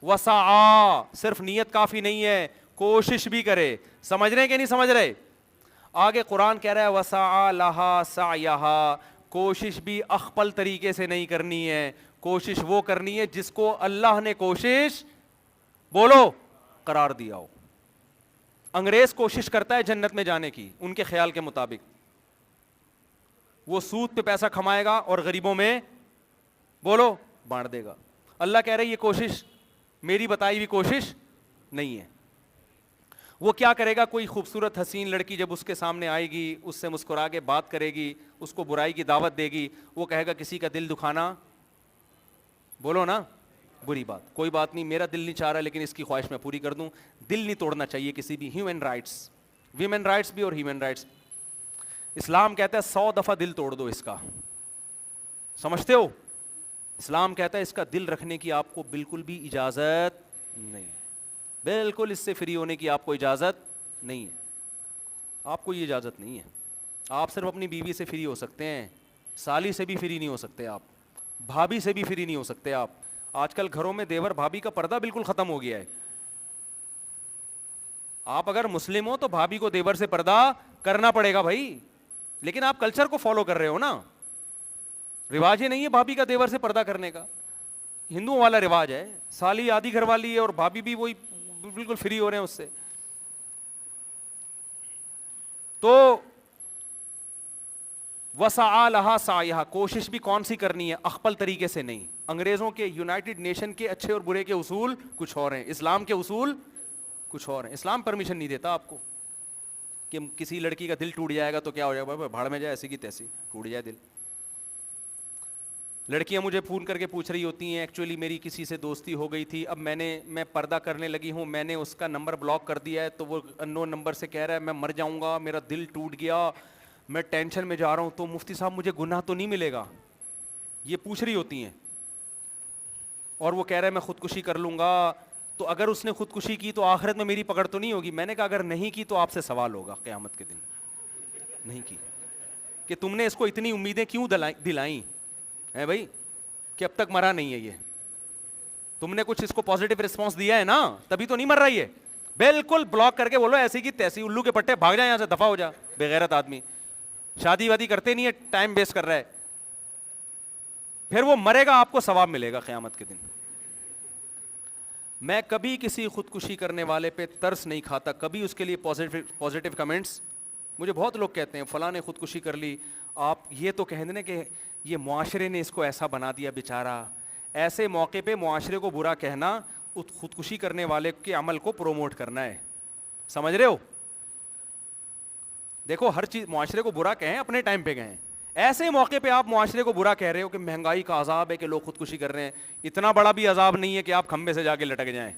وسعا صرف نیت کافی نہیں ہے, کوشش بھی کرے. سمجھ رہے ہیں کہ نہیں سمجھ رہے؟ آگے قرآن کہہ رہا ہے وسعا لہا سعیہا, کوشش بھی اخپل طریقے سے نہیں کرنی ہے, کوشش وہ کرنی ہے جس کو اللہ نے کوشش بولو قرار دیا ہو. انگریز کوشش کرتا ہے جنت میں جانے کی ان کے خیال کے مطابق, وہ سود پہ پیسہ کمائے گا اور غریبوں میں بولو بانٹ دے گا. اللہ کہہ رہے یہ کوشش میری بتائی ہوئی کوشش نہیں ہے. وہ کیا کرے گا, کوئی خوبصورت حسین لڑکی جب اس کے سامنے آئے گی, اس سے مسکرا کے بات کرے گی, اس کو برائی کی دعوت دے گی, وہ کہے گا کسی کا دل دکھانا بولو نا بری بات, کوئی بات نہیں میرا دل نہیں چاہ رہا لیکن اس کی خواہش میں پوری کر دوں. دل نہیں توڑنا چاہیے کسی بھی, ہیومن رائٹس, ویمن رائٹس بھی اور ہیومن رائٹس. اسلام کہتا ہے 100 دفعہ دل توڑ دو اس کا, سمجھتے ہو؟ اسلام کہتا ہے اس کا دل رکھنے کی آپ کو بالکل بھی اجازت نہیں, بالکل اس سے فری ہونے کی آپ کو اجازت نہیں ہے, آپ کو یہ اجازت نہیں ہے. آپ صرف اپنی بیوی سے فری ہو سکتے ہیں, سالی سے بھی فری نہیں ہو سکتے آپ, بھابھی سے بھی فری نہیں ہو سکتے آپ. آج کل گھروں میں دیور بھابھی کا پردہ بالکل ختم ہو گیا ہے. آپ اگر مسلم ہو تو بھابھی کو دیور سے پردہ کرنا پڑے گا بھائی, لیکن آپ کلچر کو فالو کر رہے ہو نا, رواج ہی نہیں ہے بھابھی کا دیور سے پردہ کرنے کا, ہندوؤں والا رواج ہے. سالی آدھی گھر والی ہے اور بھابھی بھی وہی بالکل فری ہو رہے ہیں اس سے. تو وسعا لہا سعیہا, کوشش بھی کون سی کرنی ہے, اخپل طریقے سے نہیں. انگریزوں کے یونائٹڈ نیشن کے اچھے اور برے کے اصول کچھ اور ہیں, اسلام کے اصول کچھ اور ہیں. اسلام پرمیشن نہیں دیتا آپ کو کہ کسی لڑکی کا دل ٹوٹ جائے گا تو کیا ہو جائے گا, بھاڑ میں جائے ایسی کی تیسی ٹوٹ جائے دل. لڑکیاں مجھے فون کر کے پوچھ رہی ہوتی ہیں ایکچولی میری کسی سے دوستی ہو گئی تھی, اب میں پردہ کرنے لگی ہوں, میں نے اس کا نمبر بلاک کر دیا ہے, تو وہ اننون نمبر سے کہہ رہا ہے میں مر جاؤں گا, میرا دل ٹوٹ گیا, میں ٹینشن میں جا رہا ہوں, تو مفتی صاحب مجھے گناہ تو نہیں ملے گا؟ یہ پوچھ رہی ہوتی ہیں. اور وہ کہہ رہا ہے میں خودکشی کر لوں گا, تو اگر اس نے خودکشی کی تو آخرت میں میری پکڑ تو نہیں ہوگی؟ میں نے کہا اگر نہیں کی تو آپ سے سوال ہوگا قیامت کے دن, نہیں کی, کہ تم نے اس کو اتنی امیدیں کیوں دلائیں ہے بھائی, کہ اب تک مرا نہیں ہے یہ, تم نے کچھ اس کو پازیٹیو رسپانس دیا ہے نا, تبھی تو نہیں مر رہی ہے. بالکل بلاک کر کے بولو ایسی کی تیسی, الو کے پٹے, بھاگ جائیں یہاں سے, دفعہ ہو جا بے غیرت آدمی, شادی وادی کرتے نہیں ہے, ٹائم ویسٹ کر رہا ہے. پھر وہ مرے گا, آپ کو ثواب ملے گا قیامت کے دن. میں کبھی کسی خودکشی کرنے والے پہ ترس نہیں کھاتا, کبھی اس کے لیے پازیٹیو کمنٹس. مجھے بہت لوگ کہتے ہیں فلاں نے خودکشی کر لی, آپ یہ تو کہہ دیں کہ یہ معاشرے نے اس کو ایسا بنا دیا بیچارہ. ایسے موقع پہ معاشرے کو برا کہنا خودکشی کرنے والے کے عمل کو پروموٹ کرنا ہے, سمجھ رہے ہو؟ دیکھو ہر چیز معاشرے کو برا کہیں, اپنے ٹائم پہ کہیں. ایسے موقع پہ آپ معاشرے کو برا کہہ رہے ہو کہ مہنگائی کا عذاب ہے کہ لوگ خودکشی کر رہے ہیں. اتنا بڑا بھی عذاب نہیں ہے کہ آپ کھمبے سے جا کے لٹک جائیں,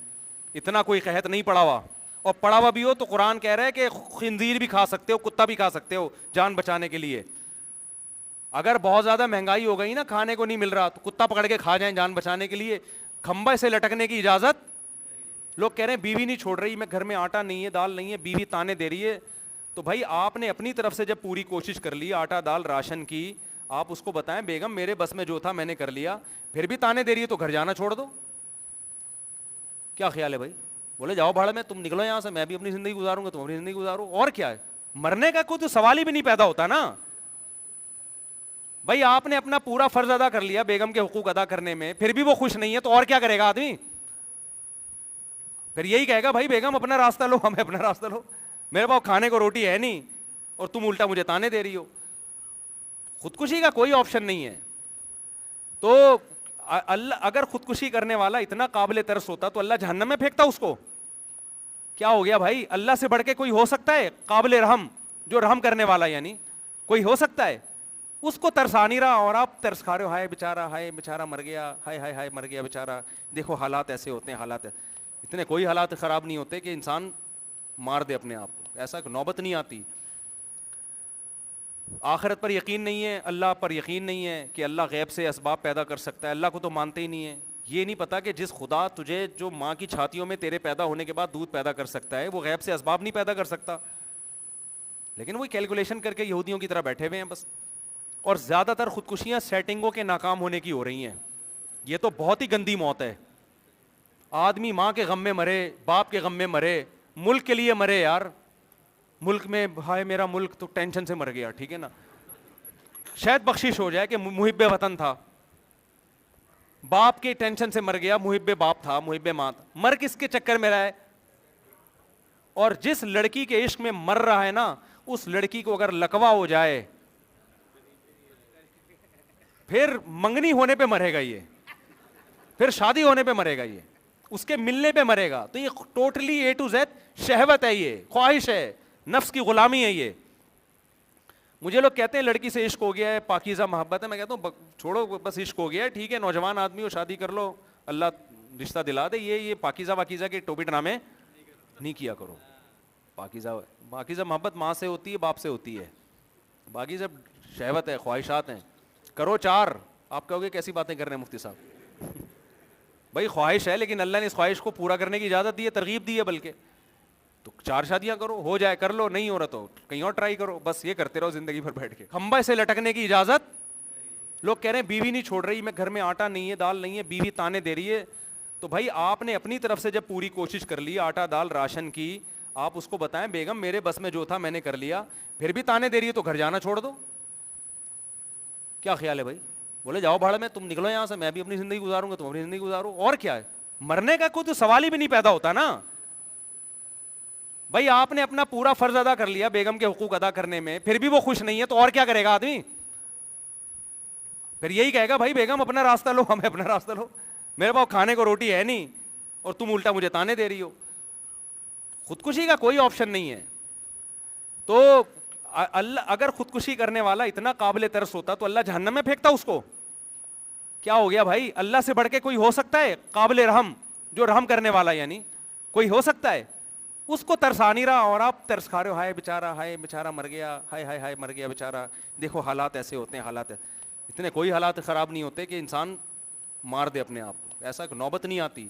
اتنا کوئی قحط نہیں پڑا ہوا, اور پڑا ہوا بھی ہو تو قرآن کہہ رہا ہے کہ خنزیر بھی کھا سکتے ہو, کتا بھی کھا سکتے ہو جان بچانے کے لیے. اگر بہت زیادہ مہنگائی ہو گئی نا, کھانے کو نہیں مل رہا, تو کتا پکڑ کے کھا جائیں جان بچانے کے لیے, کھمبے سے لٹکنے کی اجازت. لوگ کہہ رہے ہیں بیوی نہیں چھوڑ رہی, میں گھر میں آٹا نہیں ہے دال نہیں ہے, بیوی تانے دے رہی ہے. تو بھائی آپ نے اپنی طرف سے جب پوری کوشش کر لی آٹا دال راشن کی, آپ اس کو بتائیں بیگم میرے بس میں جو تھا میں نے کر لیا, پھر بھی تانے دے رہی ہے تو گھر جانا چھوڑ دو. کیا خیال ہے بھائی؟ بولے جاؤ بھاڑ میں, تم نکلو یہاں سے, میں بھی اپنی زندگی گزاروں گا, تم اپنی زندگی گزارو, اور کیا ہے. مرنے کا کوئی تو سوال ہی بھی نہیں پیدا ہوتا نا بھائی. آپ نے اپنا پورا فرض ادا کر لیا بیگم کے حقوق ادا کرنے میں, پھر بھی وہ خوش نہیں ہے, تو اور کیا کرے گا آدمی؟ پھر یہی کہے گا بھائی بیگم اپنا راستہ لو, ہمیں اپنا راستہ لو, میرے پاس کھانے کو روٹی ہے نہیں اور تم الٹا مجھے تانے دے رہی ہو. خودکشی کا کوئی آپشن نہیں ہے. تو اللہ اگر خودکشی کرنے والا اتنا قابل ترس ہوتا تو اللہ جہنم میں پھینکتا اس کو. کیا ہو گیا بھائی؟ اللہ سے بڑھ کے کوئی ہو سکتا ہے قابل رحم, جو رحم کرنے والا, یعنی کوئی ہو سکتا ہے؟ اس کو ترسا نہیں رہا اور آپ ترس کھا رہے ہو, ہائے بیچارہ مر گیا, ہائے ہائے ہائے مر گیا بیچارہ. دیکھو حالات ایسے ہوتے ہیں, حالات اتنے کوئی حالات خراب نہیں ہوتے کہ انسان مار دے اپنے آپ کو, ایسا نوبت نہیں آتی. آخرت پر یقین نہیں ہے, اللہ پر یقین نہیں ہے کہ اللہ غیب سے اسباب پیدا کر سکتا ہے, اللہ کو تو مانتے ہی نہیں ہے. یہ نہیں پتا کہ جس خدا تجھے جو ماں کی چھاتیوں میں تیرے پیدا ہونے کے بعد دودھ پیدا کر سکتا ہے, وہ غیب سے اسباب نہیں پیدا کر سکتا. لیکن وہی کیلکولیشن کر کے یہودیوں کی طرح بیٹھے ہوئے ہیں بس. اور زیادہ تر خودکشیاں سیٹنگوں کے ناکام ہونے کی ہو رہی ہیں. یہ تو بہت ہی گندی موت ہے. آدمی ماں کے غم میں مرے, باپ کے غم میں مرے, ملک کے لیے مرے یار, ملک میں ہائے میرا ملک تو ٹینشن سے مر گیا, ٹھیک ہے نا, شاید بخشش ہو جائے کہ محب وطن تھا, باپ کے ٹینشن سے مر گیا, محب باپ تھا, محب ماں تھا, مر کس کے چکر میں رہا ہے. اور جس لڑکی کے عشق میں مر رہا ہے نا, اس لڑکی کو اگر لقوہ ہو جائے پھر منگنی ہونے پہ مرے گا یہ, پھر شادی ہونے پہ مرے گا یہ, اس کے ملنے پہ مرے گا. تو یہ ٹوٹلی اے ٹو زیڈ شہوت ہے, یہ خواہش ہے, نفس کی غلامی ہے یہ. مجھے لوگ کہتے ہیں لڑکی سے عشق ہو گیا ہے, پاکیزہ محبت ہے, میں کہتا ہوں چھوڑو بس, عشق ہو گیا ہے ٹھیک ہے, نوجوان آدمی ہو, شادی کر لو, اللہ رشتہ دلا دے. یہ پاکیزہ واکیزہ کے ٹوپی ڈرامے نہیں کیا کرو. پاکیزہ محبت ماں سے ہوتی ہے, باپ سے ہوتی ہے, باقی سب شہوت ہے, خواہشات ہیں. کرو چار. آپ کہو گے کیسی باتیں کر رہے ہیں مفتی صاحب, بھائی خواہش ہے لیکن اللہ نے اس خواہش کو پورا کرنے کی اجازت دی ہے, ترغیب دی ہے بلکہ. تو 4 شادیاں کرو, ہو جائے کر لو, نہیں ہو رہا تو کہیں اور ٹرائی کرو, بس یہ کرتے رہو زندگی بھر بیٹھ کے. کھمبے سے لٹکنے کی اجازت. لوگ کہہ رہے ہیں بیوی نہیں چھوڑ رہی, میں گھر میں آٹا نہیں ہے, دال نہیں ہے, بیوی تانے دے رہی ہے. تو بھائی آپ نے اپنی طرف سے جب پوری کوشش کر لی, آٹا دال راشن کی, آپ اس کو بتائیں بیگم میرے بس میں جو تھا میں نے کر لیا, پھر بھی تانے دے رہی ہے تو گھر جانا چھوڑ دو. کیا خیال ہے بھائی؟ بولے جاؤ بھاڑ میں, تم نکلو یہاں سے, میں بھی اپنی زندگی گزاروں گا, تم اپنی زندگی گزارو. اور کیا ہے, مرنے کا کوئی تو سوال ہی بھی نہیں پیدا ہوتا نا. بھائی آپ نے اپنا پورا فرض ادا کر لیا بیگم کے حقوق ادا کرنے میں, پھر بھی وہ خوش نہیں ہے تو اور کیا کرے گا آدمی؟ پھر یہی کہے گا بھائی بیگم اپنا راستہ لو, ہمیں اپنا راستہ لو, میرے پاس کھانے کو روٹی ہے نہیں اور تم الٹا مجھے تانے دے رہی ہو. خودکشی کا کوئی آپشن نہیں ہے. تو اللہ اگر خودکشی کرنے والا اتنا قابل ترس ہوتا تو اللہ جہنم میں پھینکتا اس کو. کیا ہو گیا بھائی, اللہ سے بڑھ کے کوئی ہو سکتا ہے قابل رحم, جو رحم کرنے والا, یعنی کوئی ہو سکتا ہے؟ اس کو ترسا نہیں رہا اور آپ ترس کھا رہے ہو, ہائے بیچارہ مر گیا, ہائے ہائے ہائے مر گیا بیچارہ. دیکھو حالات ایسے ہوتے ہیں, حالات اتنے کوئی حالات خراب نہیں ہوتے کہ انسان مار دے اپنے آپ کو, ایسا نوبت نہیں آتی.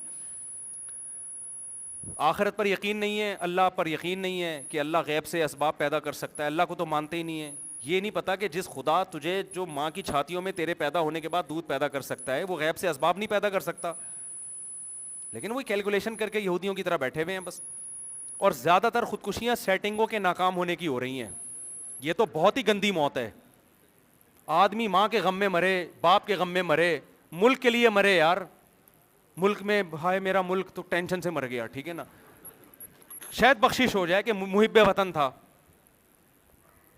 آخرت پر یقین نہیں ہے, اللہ پر یقین نہیں ہے کہ اللہ غیب سے اسباب پیدا کر سکتا ہے, اللہ کو تو مانتے ہی نہیں ہے. یہ نہیں پتا کہ جس خدا تجھے جو ماں کی چھاتیوں میں تیرے پیدا ہونے کے بعد دودھ پیدا کر سکتا ہے, وہ غیب سے اسباب نہیں پیدا کر سکتا. لیکن وہ کیلکولیشن کر کے یہودیوں کی طرح بیٹھے ہوئے ہیں بس. اور زیادہ تر خودکشیاں سیٹنگوں کے ناکام ہونے کی ہو رہی ہیں. یہ تو بہت ہی گندی موت ہے. آدمی ماں کے غم میں مرے, باپ کے غم میں مرے, ملک کے لیے مرے یار, ملک میں ہائے میرا ملک تو ٹینشن سے مر گیا, ٹھیک ہے نا, شاید بخشش ہو جائے کہ محب وطن تھا,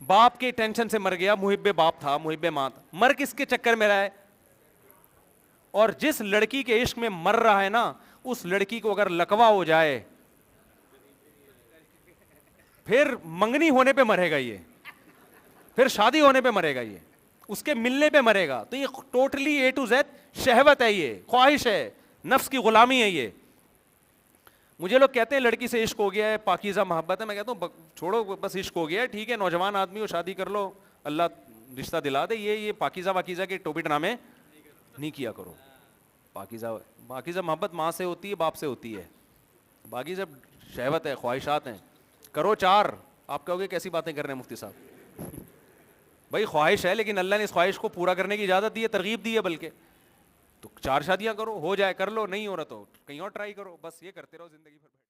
باپ کے ٹینشن سے مر گیا, محب باپ تھا, محب ماں تھا, مر کس کے چکر میں رہا ہے. اور جس لڑکی کے عشق میں مر رہا ہے نا, اس لڑکی کو اگر لقوہ ہو جائے پھر منگنی ہونے پہ مرے گا یہ, پھر شادی ہونے پہ مرے گا یہ, اس کے ملنے پہ مرے گا. تو یہ ٹوٹلی اے ٹو زیڈ شہوت ہے, یہ خواہش ہے, نفس کی غلامی ہے یہ. مجھے لوگ کہتے ہیں لڑکی سے عشق ہو گیا ہے, پاکیزہ محبت ہے, میں کہتا ہوں چھوڑو بس, عشق ہو گیا ہے ٹھیک ہے, نوجوان آدمی ہو, شادی کر لو, اللہ رشتہ دلا دے. یہ پاکیزہ واکیزہ کے ٹوپی ڈرامے نہیں کیا کرو. پاکیزہ محبت ماں سے ہوتی ہے, باپ سے ہوتی ہے, باقی سب شہوت ہے, خواہشات ہیں. کرو 4. آپ کہو گے کیسی باتیں کر رہے ہیں مفتی صاحب, بھائی خواہش ہے لیکن اللہ نے اس خواہش کو پورا کرنے کی اجازت دی ہے, ترغیب دی ہے بلکہ. تو 4 شادیاں کرو, ہو جائے کر لو, نہیں ہو رہا تو کہیں اور ٹرائی کرو, بس یہ کرتے رہو زندگی بھر.